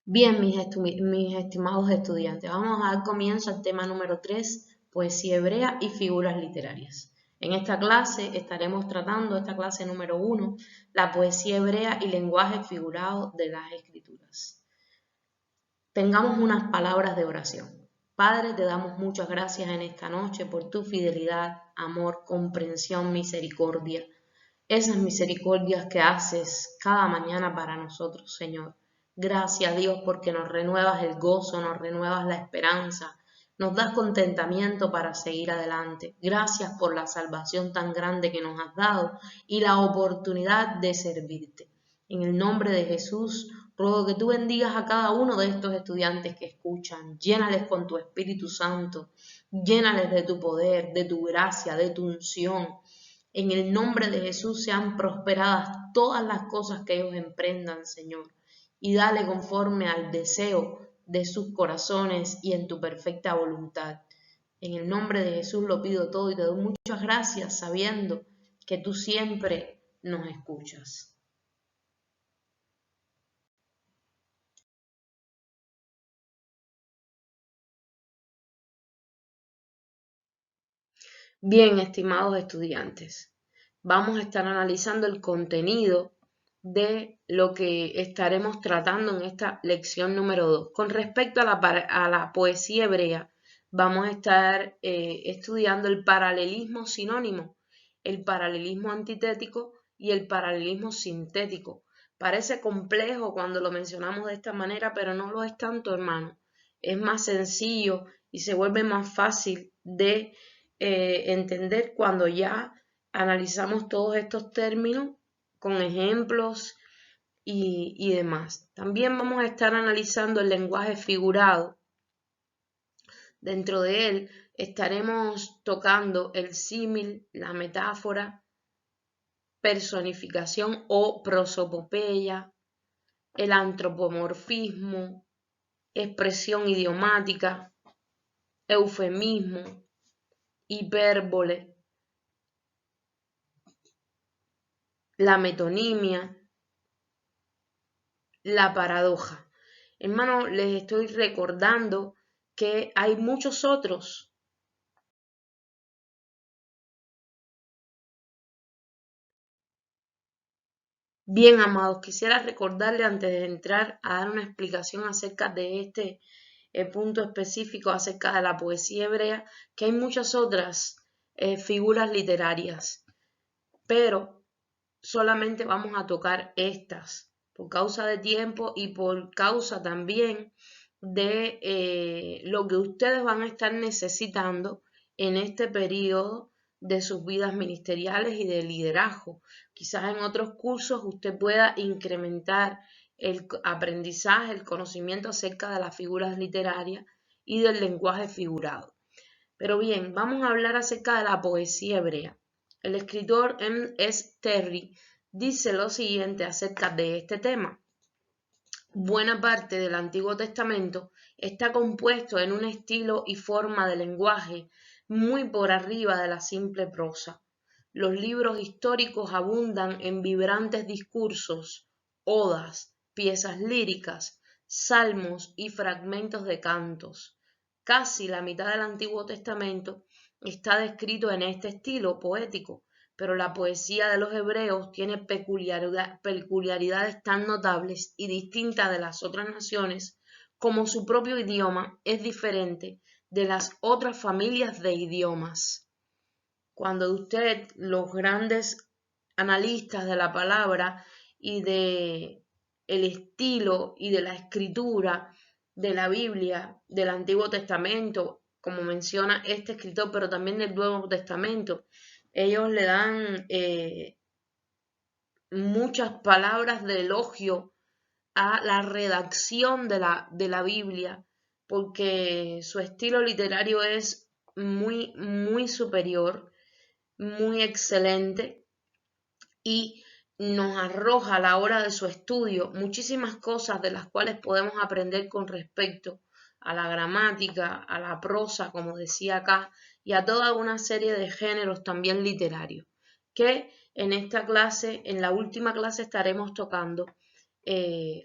Bien, mis estimados estudiantes, vamos a dar comienzo al tema número 3, poesía hebrea y figuras literarias. En esta clase estaremos tratando, esta clase número 1, la poesía hebrea y lenguaje figurado de las escrituras. Tengamos unas palabras de oración. Padre, te damos muchas gracias en esta noche por tu fidelidad, amor, comprensión, misericordia. Esas misericordias que haces cada mañana para nosotros, Señor. Gracias, Dios, porque nos renuevas el gozo, nos renuevas la esperanza, nos das contentamiento para seguir adelante. Gracias por la salvación tan grande que nos has dado y la oportunidad de servirte. En el nombre de Jesús, ruego que tú bendigas a cada uno de estos estudiantes que escuchan. Llénales con tu Espíritu Santo, llénales de tu poder, de tu gracia, de tu unción. En el nombre de Jesús sean prosperadas todas las cosas que ellos emprendan, Señor, y dale conforme al deseo de sus corazones y en tu perfecta voluntad. En el nombre de Jesús lo pido todo y te doy muchas gracias sabiendo que tú siempre nos escuchas. Bien, estimados estudiantes, vamos a estar analizando el contenido de lo que estaremos tratando en esta lección número 2. Con respecto a la poesía hebrea, vamos a estar estudiando el paralelismo sinónimo, el paralelismo antitético y el paralelismo sintético. Parece complejo cuando lo mencionamos de esta manera, pero no lo es tanto, hermano. Es más sencillo y se vuelve más fácil de entender cuando ya analizamos todos estos términos con ejemplos y demás. También vamos a estar analizando el lenguaje figurado. Dentro de él estaremos tocando el símil, la metáfora, personificación o prosopopeya, el antropomorfismo, expresión idiomática, eufemismo, hipérbole, la metonimia, la paradoja. Hermano, les estoy recordando que hay muchos otros. Bien, amados, quisiera recordarle antes de entrar a dar una explicación acerca de este punto específico acerca de la poesía hebrea, que hay muchas otras figuras literarias, pero solamente vamos a tocar estas por causa de tiempo y por causa también de lo que ustedes van a estar necesitando en este periodo de sus vidas ministeriales y de liderazgo. Quizás en otros cursos usted pueda incrementar el aprendizaje, el conocimiento acerca de las figuras literarias y del lenguaje figurado. Pero bien, vamos a hablar acerca de la poesía hebrea. El escritor M.S. Terry dice lo siguiente acerca de este tema. Buena parte del Antiguo Testamento está compuesto en un estilo y forma de lenguaje muy por arriba de la simple prosa. Los libros históricos abundan en vibrantes discursos, odas, piezas líricas, salmos y fragmentos de cantos. Casi la mitad del Antiguo Testamento está descrito en este estilo poético, pero la poesía de los hebreos tiene peculiaridades tan notables y distintas de las otras naciones como su propio idioma es diferente de las otras familias de idiomas. Cuando usted, los grandes analistas de la palabra y de el estilo y de la escritura de la Biblia, del Antiguo Testamento, como menciona este escritor, pero también del Nuevo Testamento, ellos le dan muchas palabras de elogio a la redacción de la Biblia, porque su estilo literario es muy superior, muy excelente y nos arroja a la hora de su estudio muchísimas cosas de las cuales podemos aprender con respecto a la gramática, a la prosa, como decía acá, y a toda una serie de géneros también literarios, que en esta clase, en la última clase, estaremos tocando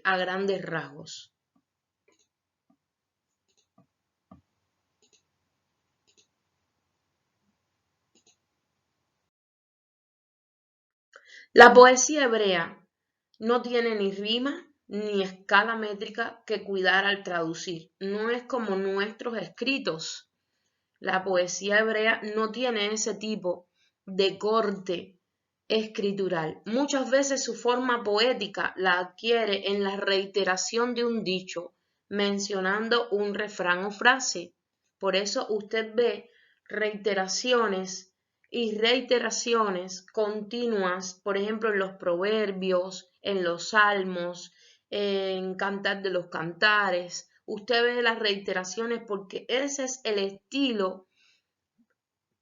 a grandes rasgos. La poesía hebrea no tiene ni rima ni escala métrica que cuidar al traducir. No es como nuestros escritos. La poesía hebrea no tiene ese tipo de corte escritural. Muchas veces su forma poética la adquiere en la reiteración de un dicho, mencionando un refrán o frase. Por eso usted ve reiteraciones y reiteraciones continuas, por ejemplo, en los proverbios, en los salmos, en Cantar de los Cantares. Usted ve las reiteraciones porque ese es el estilo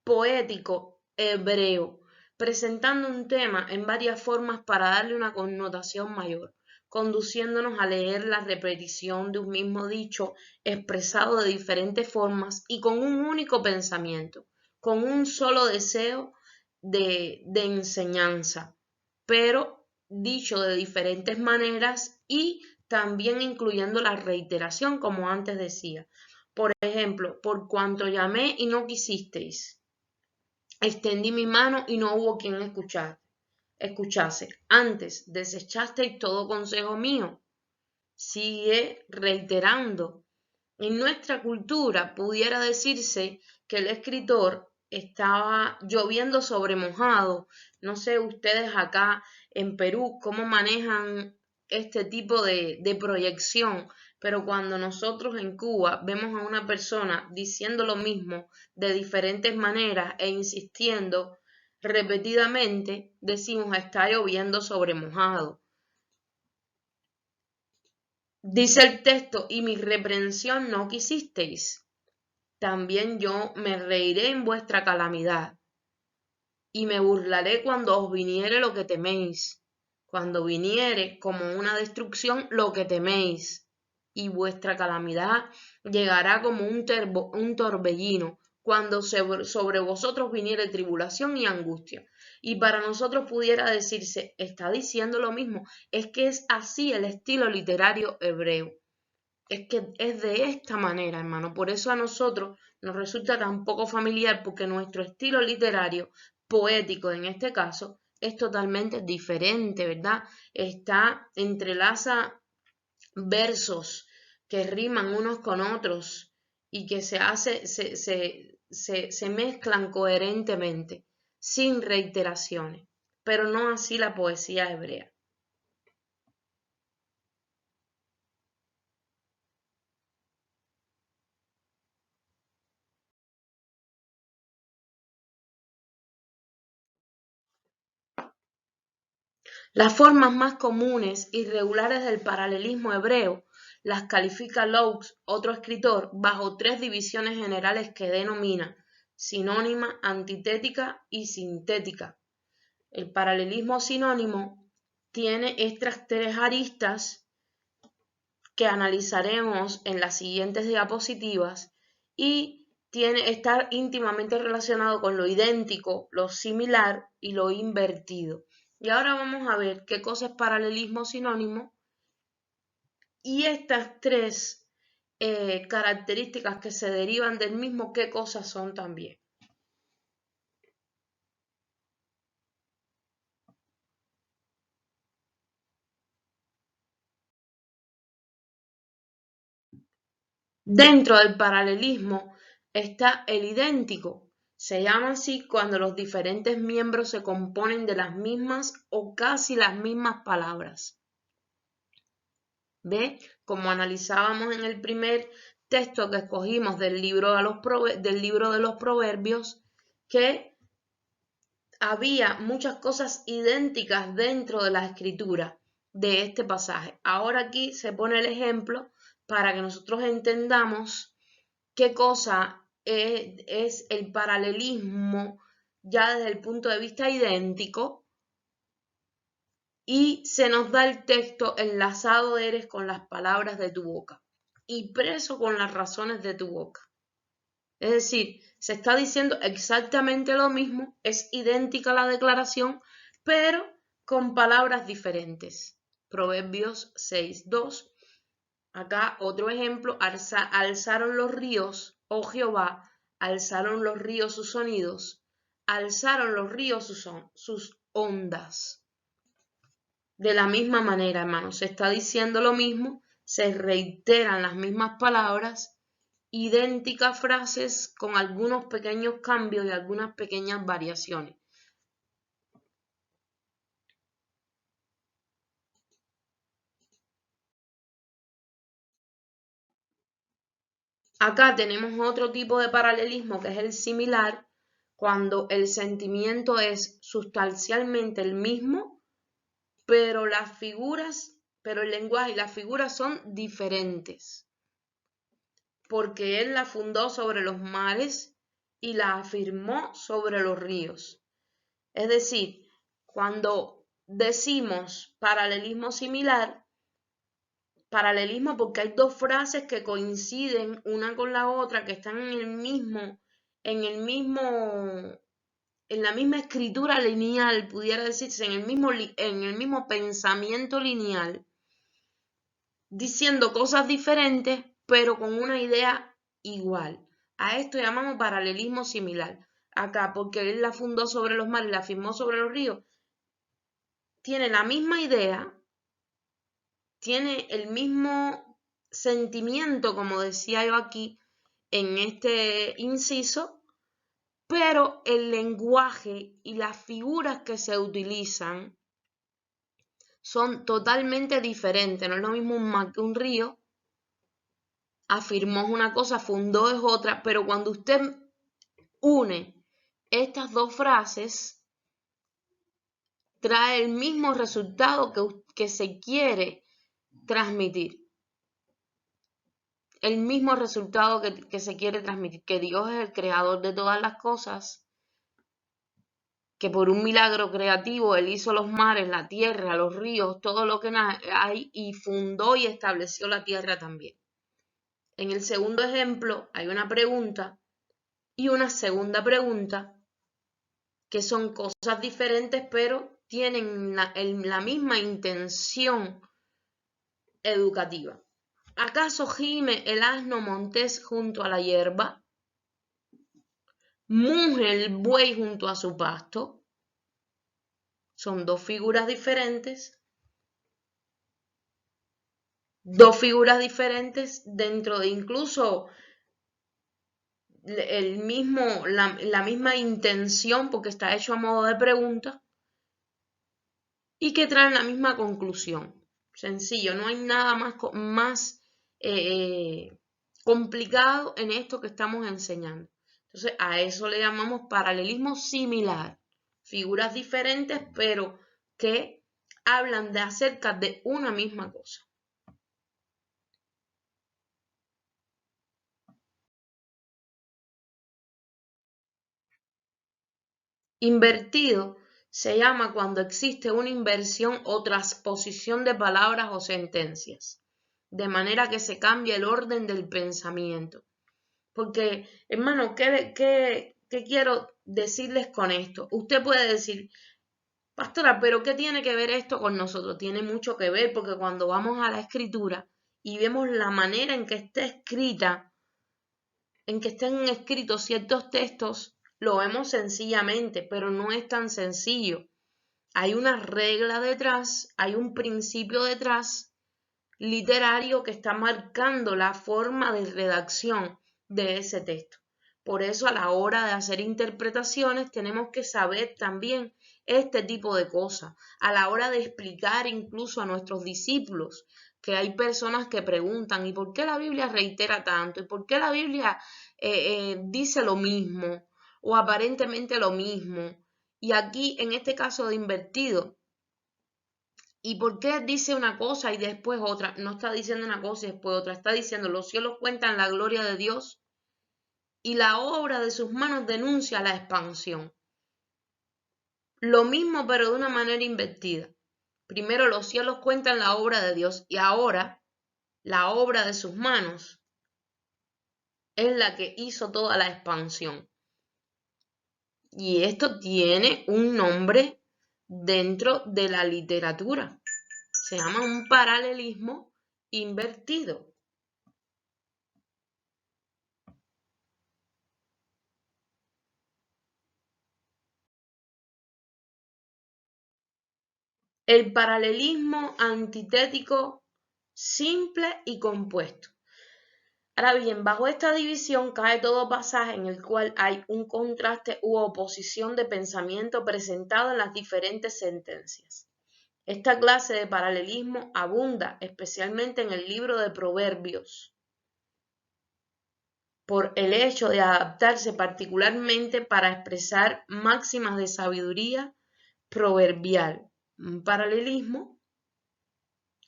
poético hebreo, presentando un tema en varias formas para darle una connotación mayor, conduciéndonos a leer la repetición de un mismo dicho expresado de diferentes formas y con un único pensamiento, con un solo deseo de enseñanza, pero dicho de diferentes maneras y también incluyendo la reiteración, como antes decía. Por ejemplo, por cuanto llamé y no quisisteis, extendí mi mano y no hubo quien escuchase. Antes desechasteis todo consejo mío. Sigue reiterando. En nuestra cultura pudiera decirse que el escritor estaba lloviendo sobre mojado. No sé ustedes acá en Perú cómo manejan este tipo de proyección, pero cuando nosotros en Cuba vemos a una persona diciendo lo mismo de diferentes maneras e insistiendo repetidamente, decimos está lloviendo sobre mojado. Dice el texto, y mi reprensión no quisisteis. También yo me reiré en vuestra calamidad, y me burlaré cuando os viniere lo que teméis, cuando viniere como una destrucción lo que teméis, y vuestra calamidad llegará como un torbellino, cuando sobre vosotros viniere tribulación y angustia. Y para nosotros pudiera decirse, está diciendo lo mismo, es que es así el estilo literario hebreo. Es que es de esta manera, hermano. Por eso a nosotros nos resulta tan poco familiar, porque nuestro estilo literario, poético en este caso, es totalmente diferente, ¿verdad? Entrelaza versos que riman unos con otros y que se mezclan coherentemente, sin reiteraciones, pero no así la poesía hebrea. Las formas más comunes y regulares del paralelismo hebreo las califica Louks, otro escritor, bajo tres divisiones generales que denomina sinónima, antitética y sintética. El paralelismo sinónimo tiene estas tres aristas que analizaremos en las siguientes diapositivas y está íntimamente relacionado con lo idéntico, lo similar y lo invertido. Y ahora vamos a ver qué cosa es paralelismo sinónimo y estas tres características que se derivan del mismo, qué cosas son también. Dentro del paralelismo está el idéntico. Se llama así cuando los diferentes miembros se componen de las mismas o casi las mismas palabras. ¿Ve? Como analizábamos en el primer texto que escogimos del libro de los Proverbios, que había muchas cosas idénticas dentro de la escritura de este pasaje. Ahora aquí se pone el ejemplo para que nosotros entendamos qué cosa es el paralelismo ya desde el punto de vista idéntico y se nos da el texto enlazado eres con las palabras de tu boca y preso con las razones de tu boca. Es decir, se está diciendo exactamente lo mismo, es idéntica la declaración, pero con palabras diferentes. Proverbios 6:2. Acá otro ejemplo, alzaron los ríos, oh Jehová, alzaron los ríos sus sonidos, alzaron los ríos sus ondas. De la misma manera, hermanos, se está diciendo lo mismo, se reiteran las mismas palabras, idénticas frases con algunos pequeños cambios y algunas pequeñas variaciones. Acá tenemos otro tipo de paralelismo que es el similar, cuando el sentimiento es sustancialmente el mismo, pero las figuras, pero el lenguaje y las figuras son diferentes, porque él la fundó sobre los mares y la afirmó sobre los ríos. Es decir, cuando decimos paralelismo similar, paralelismo porque hay dos frases que coinciden una con la otra, que están en la misma escritura lineal, pudiera decirse, en el mismo pensamiento lineal, diciendo cosas diferentes, pero con una idea igual. A esto llamamos paralelismo similar. Acá, porque él la fundó sobre los mares y la firmó sobre los ríos, tiene la misma idea, tiene el mismo sentimiento, como decía yo aquí en este inciso, pero el lenguaje y las figuras que se utilizan son totalmente diferentes. No es lo mismo un mar que un río. Afirmó una cosa, fundó es otra, pero cuando usted une estas dos frases, trae el mismo resultado que se quiere transmitir. El mismo resultado que se quiere transmitir, que Dios es el creador de todas las cosas, que por un milagro creativo Él hizo los mares, la tierra, los ríos, todo lo que hay y fundó y estableció la tierra también. En el segundo ejemplo hay una pregunta y una segunda pregunta que son cosas diferentes pero tienen la misma intención educativa. ¿Acaso gime el asno montés junto a la hierba? ¿Muge el buey junto a su pasto? Son dos figuras diferentes dentro de incluso la misma intención, porque está hecho a modo de pregunta, y que traen la misma conclusión. Sencillo, no hay nada más complicado en esto que estamos enseñando. Entonces, a eso le llamamos paralelismo similar. Figuras diferentes, pero que hablan acerca de una misma cosa. Invertido se llama cuando existe una inversión o transposición de palabras o sentencias, de manera que se cambia el orden del pensamiento. Porque, hermano, ¿qué quiero decirles con esto? Usted puede decir, pastora, pero ¿qué tiene que ver esto con nosotros? Tiene mucho que ver porque cuando vamos a la escritura y vemos la manera en que está escrita, en que estén escritos ciertos textos, lo vemos sencillamente, pero no es tan sencillo. Hay una regla detrás, hay un principio detrás literario que está marcando la forma de redacción de ese texto. Por eso a la hora de hacer interpretaciones tenemos que saber también este tipo de cosas. A la hora de explicar incluso a nuestros discípulos, que hay personas que preguntan, ¿y por qué la Biblia reitera tanto? ¿Y por qué la Biblia dice lo mismo o aparentemente lo mismo? Y aquí, en este caso de invertido, ¿y por qué dice una cosa y después otra? No está diciendo una cosa y después otra, está diciendo los cielos cuentan la gloria de Dios y la obra de sus manos denuncia la expansión. Lo mismo pero de una manera invertida. Primero los cielos cuentan la obra de Dios y ahora la obra de sus manos es la que hizo toda la expansión. Y esto tiene un nombre dentro de la literatura. Se llama un paralelismo invertido. el paralelismo antitético simple y compuesto. Ahora bien, bajo esta división cae todo pasaje en el cual hay un contraste u oposición de pensamiento presentado en las diferentes sentencias. Esta clase de paralelismo abunda especialmente en el libro de Proverbios, por el hecho de adaptarse particularmente para expresar máximas de sabiduría proverbial. Un paralelismo,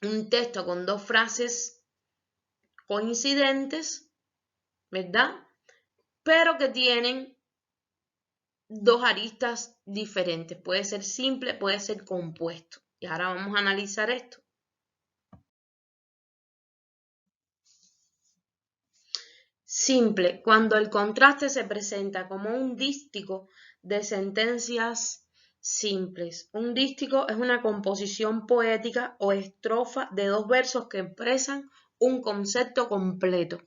un texto con dos frases coincidentes, ¿verdad? Pero que tienen dos aristas diferentes. Puede ser simple, puede ser compuesto. Y ahora vamos a analizar esto. Simple, cuando el contraste se presenta como un dístico de sentencias simples. Un dístico es una composición poética o estrofa de dos versos que expresan un concepto completo.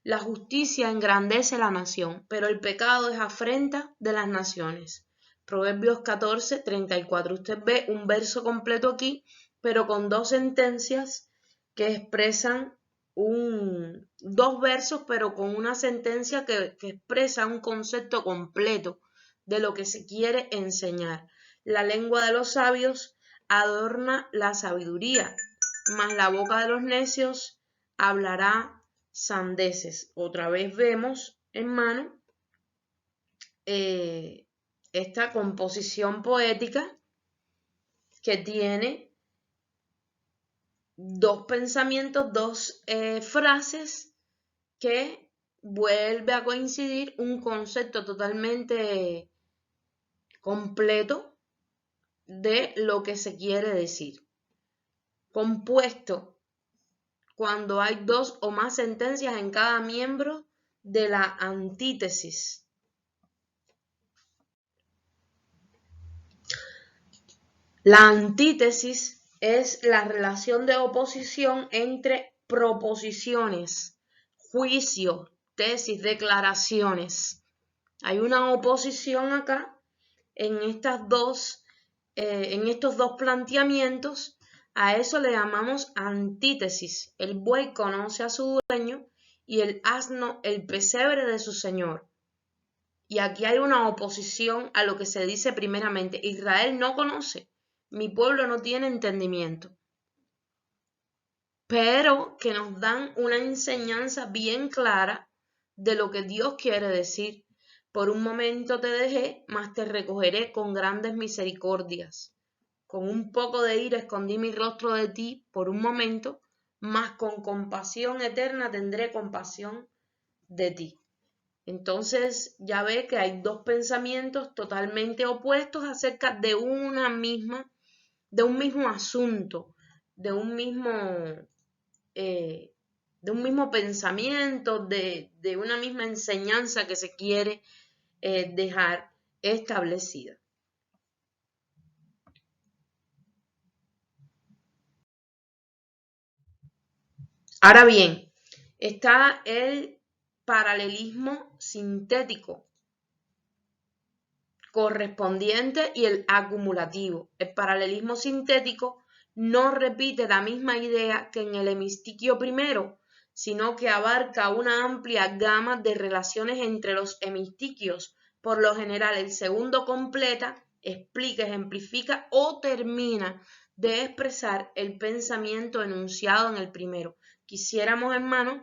La justicia engrandece la nación, pero el pecado es afrenta de las naciones. Proverbios 14, 34. Usted ve un verso completo aquí, pero con dos sentencias que expresan dos versos, pero con una sentencia que expresa un concepto completo de lo que se quiere enseñar. La lengua de los sabios adorna la sabiduría, mas la boca de los necios hablará sandeces. Otra vez vemos, hermano, esta composición poética que tiene dos pensamientos, dos frases que vuelve a coincidir un concepto totalmente completo de lo que se quiere decir. Compuesto cuando hay dos o más sentencias en cada miembro de la antítesis. La antítesis es la relación de oposición entre proposiciones, juicios, tesis, declaraciones. Hay una oposición acá en estos dos planteamientos. A eso le llamamos antítesis. El buey conoce a su dueño y el asno el pesebre de su señor. Y aquí hay una oposición a lo que se dice primeramente. Israel no conoce. Mi pueblo no tiene entendimiento, pero que nos dan una enseñanza bien clara de lo que Dios quiere decir. Por un momento te dejé, mas te recogeré con grandes misericordias. Con un poco de ira escondí mi rostro de ti por un momento, mas con compasión eterna tendré compasión de ti. Entonces ya ve que hay dos pensamientos totalmente opuestos acerca de de un mismo asunto, de un mismo pensamiento, de una misma enseñanza que se quiere dejar establecida. Ahora bien, está el paralelismo sintético correspondiente y el acumulativo. El paralelismo sintético no repite la misma idea que en el hemistiquio primero, sino que abarca una amplia gama de relaciones entre los hemistiquios. Por lo general, el segundo completa, explica, ejemplifica o termina de expresar el pensamiento enunciado en el primero. Quisiéramos, hermanos,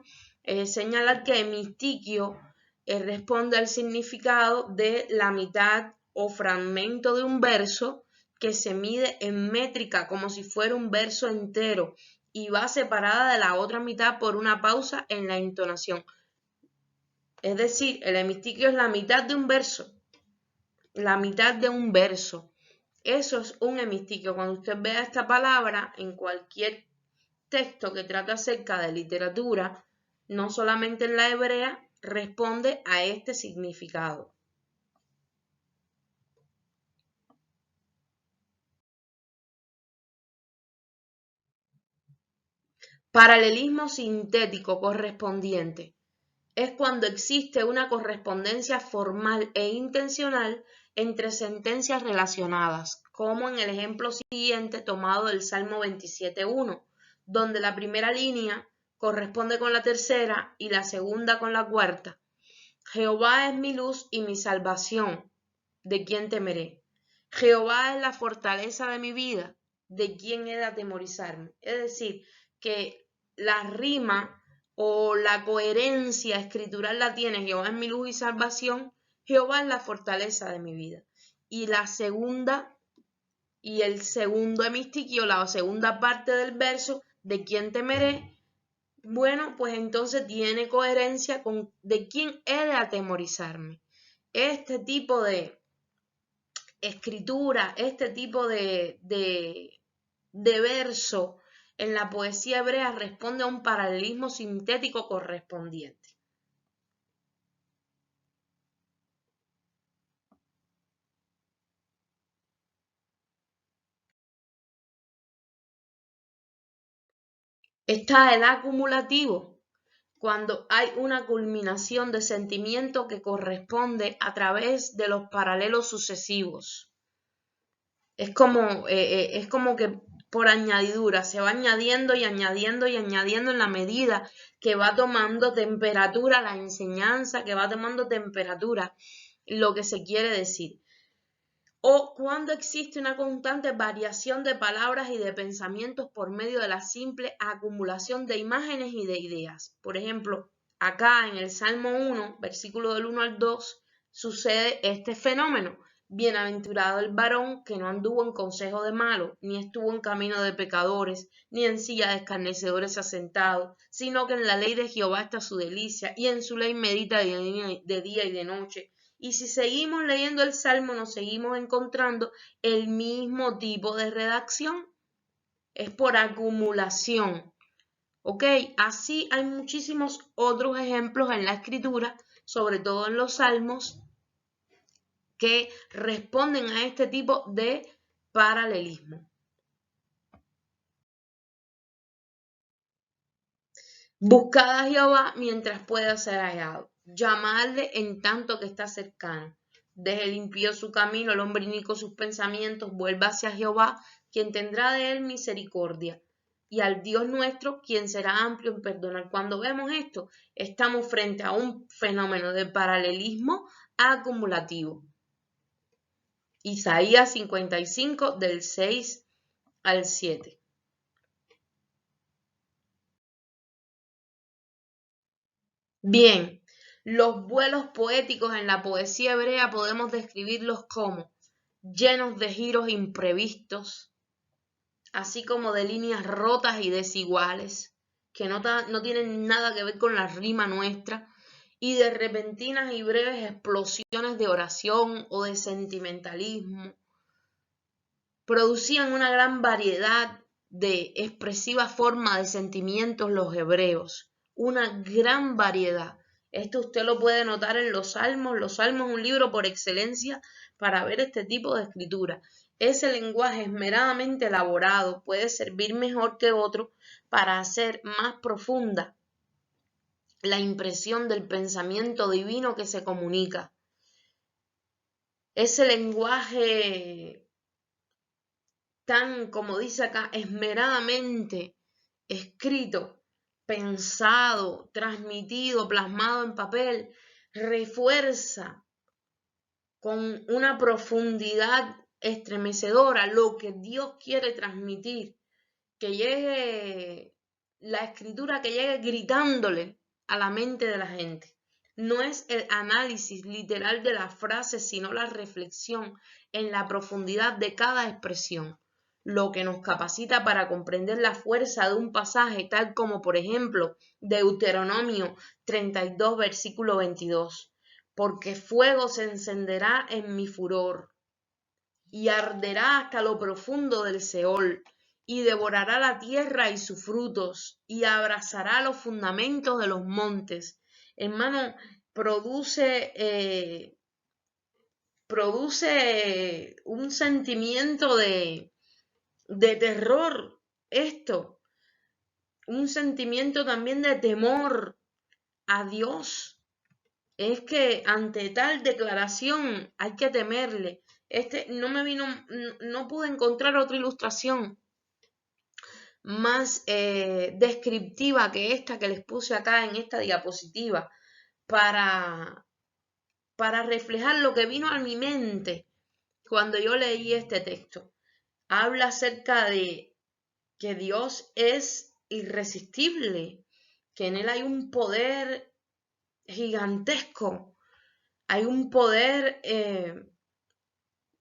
señalar que hemistiquio responde al significado de la mitad o fragmento de un verso que se mide en métrica como si fuera un verso entero y va separada de la otra mitad por una pausa en la entonación. Es decir, el hemistiquio es la mitad de un verso. La mitad de un verso. Eso es un hemistiquio. Cuando usted vea esta palabra en cualquier texto que trata acerca de literatura, no solamente en la hebrea, responde a este significado. Paralelismo sintético correspondiente es cuando existe una correspondencia formal e intencional entre sentencias relacionadas, como en el ejemplo siguiente tomado del Salmo 27.1, donde la primera línea corresponde con la tercera y la segunda con la cuarta. Jehová es mi luz y mi salvación, ¿de quién temeré? Jehová es la fortaleza de mi vida, ¿de quién he de atemorizarme? Es decir, que la rima o la coherencia escritural la tiene Jehová es mi luz y salvación, Jehová es la fortaleza de mi vida. Y la segunda y el segundo hemistiquio, la segunda parte del verso, ¿de quién temeré? Bueno, pues entonces tiene coherencia con de quién he de atemorizarme. Este tipo de escritura, este tipo de verso en la poesía hebrea responde a un paralelismo sintético correspondiente. Está el acumulativo, cuando hay una culminación de sentimiento que corresponde a través de los paralelos sucesivos. Es como que por añadidura se va añadiendo y añadiendo y añadiendo en la medida que va tomando temperatura la enseñanza, que va tomando temperatura lo que se quiere decir. O cuando existe una constante variación de palabras y de pensamientos por medio de la simple acumulación de imágenes y de ideas. Por ejemplo, acá en el Salmo 1, versículo del 1 al 2, sucede este fenómeno. Bienaventurado el varón que no anduvo en consejo de malos, ni estuvo en camino de pecadores, ni en silla de escarnecedores asentado, sino que en la ley de Jehová está su delicia, y en su ley medita de día y de noche. Y si seguimos leyendo el Salmo, nos seguimos encontrando el mismo tipo de redacción. Es por acumulación. ¿Ok? Así hay muchísimos otros ejemplos en la escritura, sobre todo en los Salmos, que responden a este tipo de paralelismo. Buscad a Jehová mientras pueda ser hallado. Llamadle en tanto que está cercano. Deje el impío su camino, el hombre inicuo sus pensamientos, vuelva hacia Jehová, quien tendrá de él misericordia, y al Dios nuestro, quien será amplio en perdonar. Cuando vemos esto, estamos frente a un fenómeno de paralelismo acumulativo. Isaías 55, del 6 al 7. Bien, los vuelos poéticos en la poesía hebrea podemos describirlos como llenos de giros imprevistos, así como de líneas rotas y desiguales, que no tienen nada que ver con la rima nuestra, y de repentinas y breves explosiones de oración o de sentimentalismo. Producían una gran variedad de expresiva forma de sentimientos los hebreos, una gran variedad. Esto usted lo puede notar en los Salmos. Los Salmos es un libro por excelencia para ver este tipo de escritura. Ese lenguaje esmeradamente elaborado puede servir mejor que otro para hacer más profunda la impresión del pensamiento divino que se comunica. Ese lenguaje tan, como dice acá, esmeradamente escrito, pensado, transmitido, plasmado en papel, refuerza con una profundidad estremecedora lo que Dios quiere transmitir, que llegue la escritura, que llegue gritándole a la mente de la gente. No es el análisis literal de la frase, sino la reflexión en la profundidad de cada expresión, lo que nos capacita para comprender la fuerza de un pasaje, tal como por ejemplo Deuteronomio 32, versículo 22. Porque fuego se encenderá en mi furor y arderá hasta lo profundo del Seol, y devorará la tierra y sus frutos, y abrazará los fundamentos de los montes. Hermano, produce un sentimiento de terror esto, un sentimiento también de temor a Dios, es que ante tal declaración hay que temerle. No pude encontrar otra ilustración más descriptiva que esta que les puse acá en esta diapositiva para reflejar lo que vino a mi mente cuando yo leí este texto. Habla acerca de que Dios es irresistible, que en Él hay un poder gigantesco, hay un poder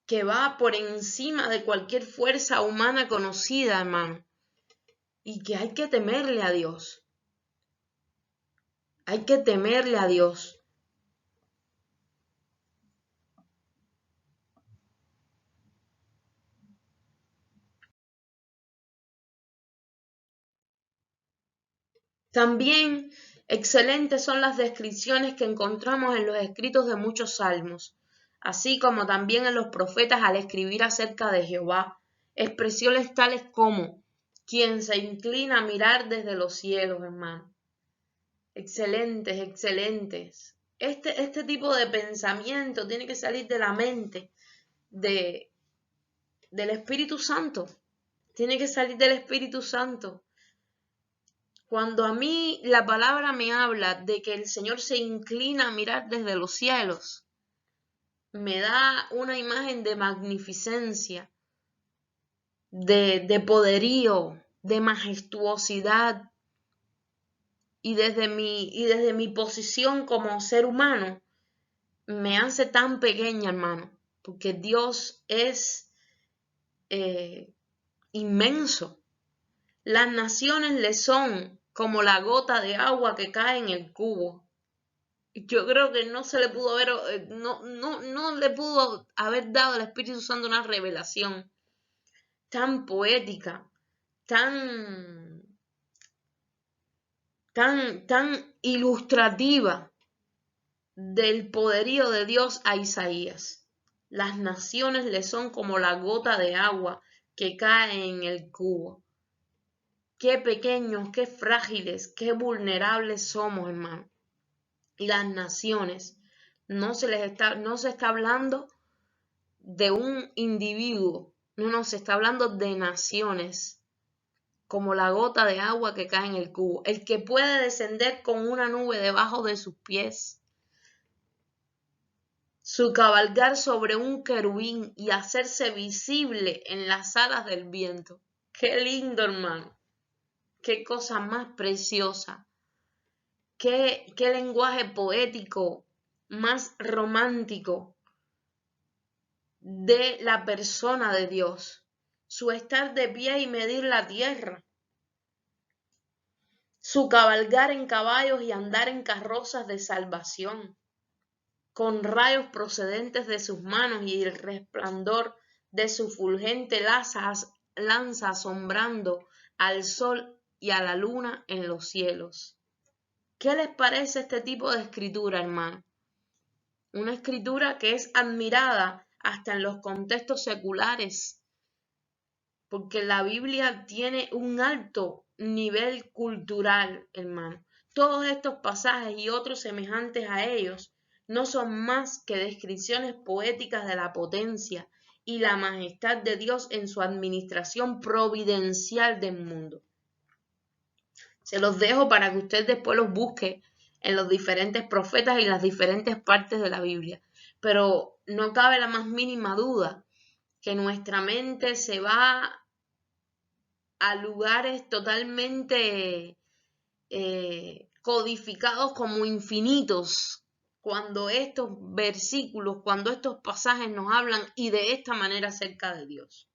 que va por encima de cualquier fuerza humana conocida, hermano, y que hay que temerle a Dios. Hay que temerle a Dios. También excelentes son las descripciones que encontramos en los escritos de muchos salmos, así como también en los profetas al escribir acerca de Jehová, expresiones tales como quien se inclina a mirar desde los cielos, hermano. Excelentes, excelentes. Este tipo de pensamiento tiene que salir de la mente del Espíritu Santo. Tiene que salir del Espíritu Santo. Cuando a mí la palabra me habla de que el Señor se inclina a mirar desde los cielos, me da una imagen de magnificencia, de poderío, de majestuosidad. Y desde mi posición como ser humano, me hace tan pequeña, hermano, porque Dios es inmenso. Las naciones le son como la gota de agua que cae en el cubo. Yo creo que no se le pudo haber, no le pudo haber dado al Espíritu Santo una revelación tan poética, tan ilustrativa del poderío de Dios a Isaías. Las naciones le son como la gota de agua que cae en el cubo. Qué pequeños, qué frágiles, qué vulnerables somos, hermano. Y las naciones, no se está hablando de un individuo, no, se está hablando de naciones, como la gota de agua que cae en el cubo, el que puede descender con una nube debajo de sus pies, su cabalgar sobre un querubín y hacerse visible en las alas del viento. Qué lindo, hermano, qué cosa más preciosa, qué lenguaje poético más romántico de la persona de Dios, su estar de pie y medir la tierra, su cabalgar en caballos y andar en carrozas de salvación, con rayos procedentes de sus manos y el resplandor de su fulgente lanza asombrando al sol y a la luna en los cielos. ¿Qué les parece este tipo de escritura, hermano? Una escritura que es admirada hasta en los contextos seculares, porque la Biblia tiene un alto nivel cultural, hermano. Todos estos pasajes y otros semejantes a ellos no son más que descripciones poéticas de la potencia y la majestad de Dios en su administración providencial del mundo. Se los dejo para que usted después los busque en los diferentes profetas y las diferentes partes de la Biblia. Pero no cabe la más mínima duda que nuestra mente se va a lugares totalmente codificados como infinitos cuando estos versículos, cuando estos pasajes nos hablan y de esta manera acerca de Dios.